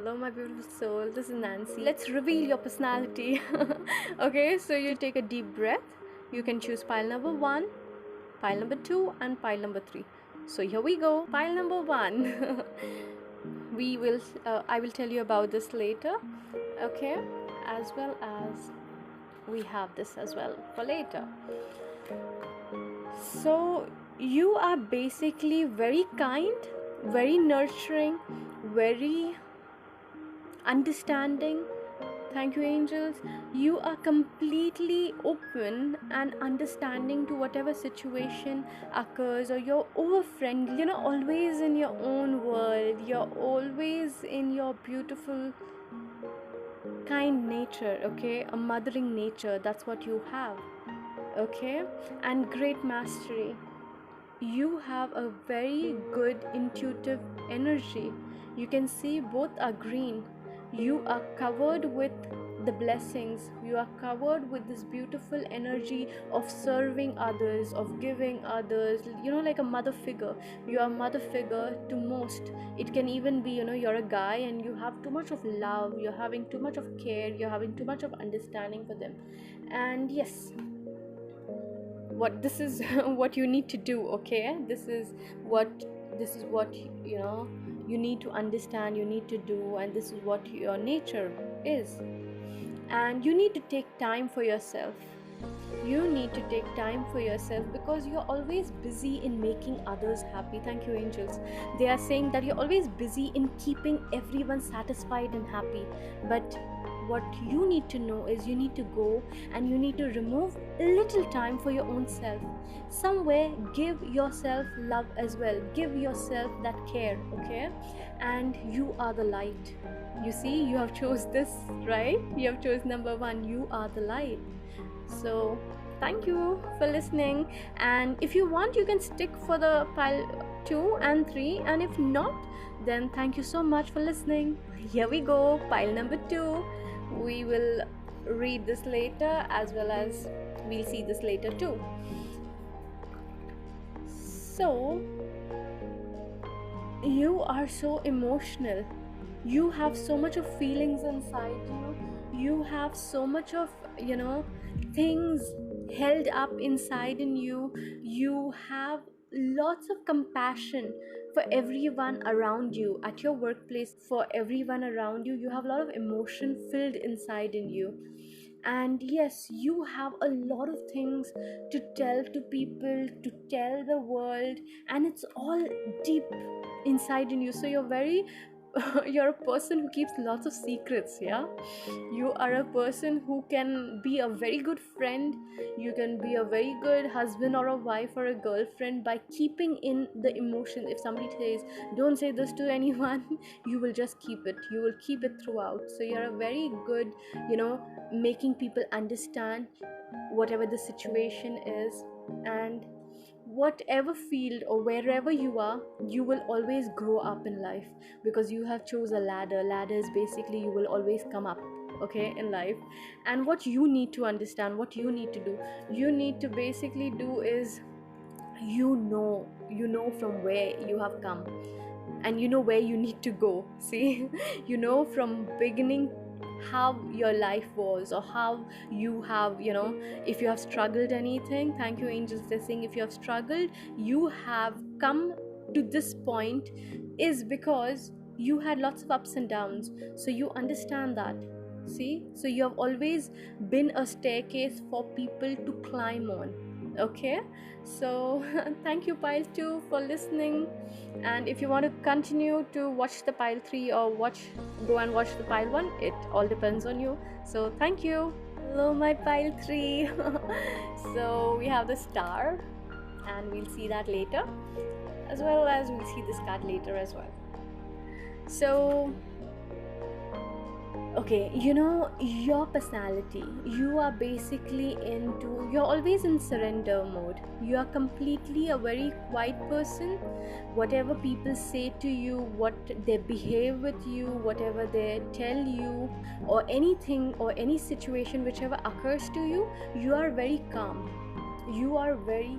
Hello, my beautiful soul. This is Nancy. Let's reveal your personality. Okay, so you take a deep breath. You can choose pile number 1, pile number 2, and pile number 3. So here we go. Pile number 1. We will. I will tell you about this later. Okay, as well as we have this as well for later. So you are basically very kind, very nurturing, very understanding. Thank you, angels. You are completely open and understanding to whatever situation occurs, or you're over friendly, you're not always in your own world, you're always in your beautiful kind nature. Okay, a mothering nature, that's what you have. Okay, and great mastery. You have a very good intuitive energy. You can see both are green. You are covered with the blessings. You are covered with this beautiful energy of serving others, of giving others, like a mother figure. You are a mother figure to most. It can even be, you're a guy and you have too much of love, you're having too much of care, you're having too much of understanding for them. And yes, what this is what you need to do. Okay, this is what you need to understand, you need to do, and this is what your nature is. And you need to take time for yourself. You need to take time for yourself because you're always busy in making others happy. Thank you, angels. They are saying that you're always busy in keeping everyone satisfied and happy, but what you need to know is you need to go and you need to remove a little time for your own self. Somewhere give yourself love as well, give yourself that care. Okay, and you are the light. You see, you have chose this, right? You have chose number 1. You are the light. So thank you for listening, and if you want you can stick for the pile 2 and 3, and if not, then thank you so much for listening. Here we go, pile number 2. We will read this later, as well as we'll see this later too. So you are so emotional, you have so much of feelings inside you, you have so much of things held up inside in you. You have lots of compassion for everyone around you, at your workplace, for everyone around you. You have a lot of emotion filled inside in you. And yes, you have a lot of things to tell to people, to tell the world, and it's all deep inside in you. So you're very you're a person who keeps lots of secrets. Yeah, you are a person who can be a very good friend, you can be a very good husband or a wife or a girlfriend by keeping in the emotion. If somebody says don't say this to anyone, you will just keep it, you will keep it throughout. So you're a very good, making people understand whatever the situation is. And whatever field or wherever you are, you will always grow up in life, because you have chose a ladder. Ladder is basically you will always come up, okay, in life. And what you need to understand, what you need to do, you need to basically do is you know from where you have come, and you know where you need to go. See, you know from beginning how your life was, or how you have, if you have struggled anything. Thank you, angels. They're saying if you have struggled, you have come to this point is because you had lots of ups and downs. So you understand that. See, so you have always been a staircase for people to climb on. Okay, so thank you, pile 2, for listening. And if you want to continue to watch the pile 3 or go and watch the pile 1, it all depends on you. So thank you. Hello, my pile 3. So we have the star, and we'll see that later, as well as we'll see this card later as well. So okay, your personality, you are basically you're always in surrender mode. You are completely a very quiet person. Whatever people say to you, what they behave with you, whatever they tell you, or anything or any situation whichever occurs to you, you are very calm. You are very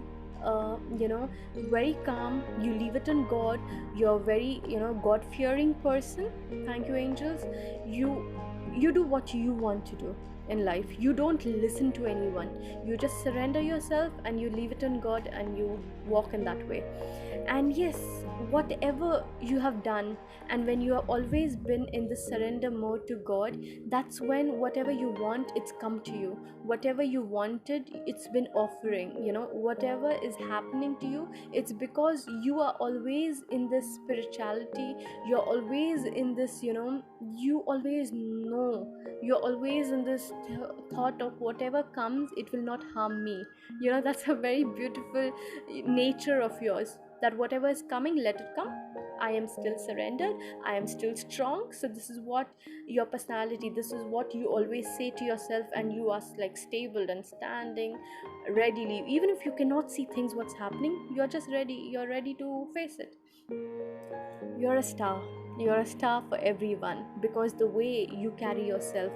very calm. You leave it in God. You're very, God fearing person. Thank you, angels. You do what you want to do in life. You don't listen to anyone. You just surrender yourself and you leave it in God and you walk in that way. And yes, whatever you have done, and when you have always been in the surrender mode to God, that's when whatever you want, it's come to you. Whatever you wanted, it's been offering. Whatever is happening to you, it's because you are always in this spirituality. You're always in this, you always know, you're always in this thought of whatever comes, it will not harm me. That's a very beautiful nature of yours, that whatever is coming, let it come. I am still surrendered. I am still strong. So this is what your personality, this is what you always say to yourself, and you are like stable and standing readily. Even if you cannot see things, what's happening, you're just ready. You're ready to face it. You're a star. You're a star for everyone, because the way you carry yourself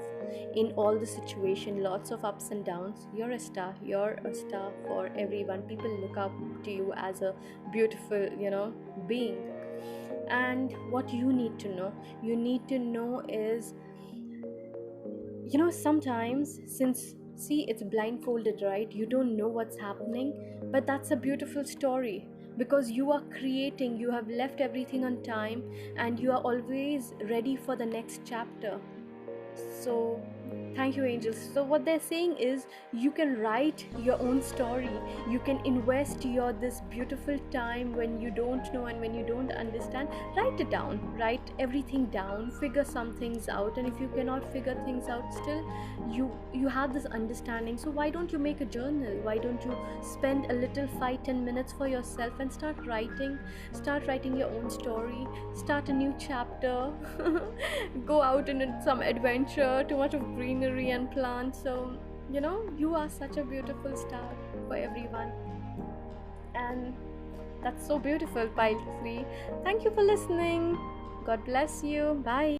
in all the situation, lots of ups and downs, you're a star. You're a star for everyone. People look up to you as a beautiful, being. And what you need to know is, sometimes, since, see, it's blindfolded, right? You don't know what's happening, but that's a beautiful story, because you are creating, you have left everything on time, and you are always ready for the next chapter. So thank you, angels. So what they're saying is, you can write your own story. You can invest your this beautiful time when you don't know and when you don't understand. Write it down, write everything down, figure some things out. And if you cannot figure things out, still you have this understanding. So why don't you make a journal? Why don't you spend a little 5-10 minutes for yourself and start writing your own story, start a new chapter. Go out in some adventure, too much of greenery and plants. So you are such a beautiful star for everyone. And that's so beautiful, Pilot 3. Thank you for listening. God bless you. Bye.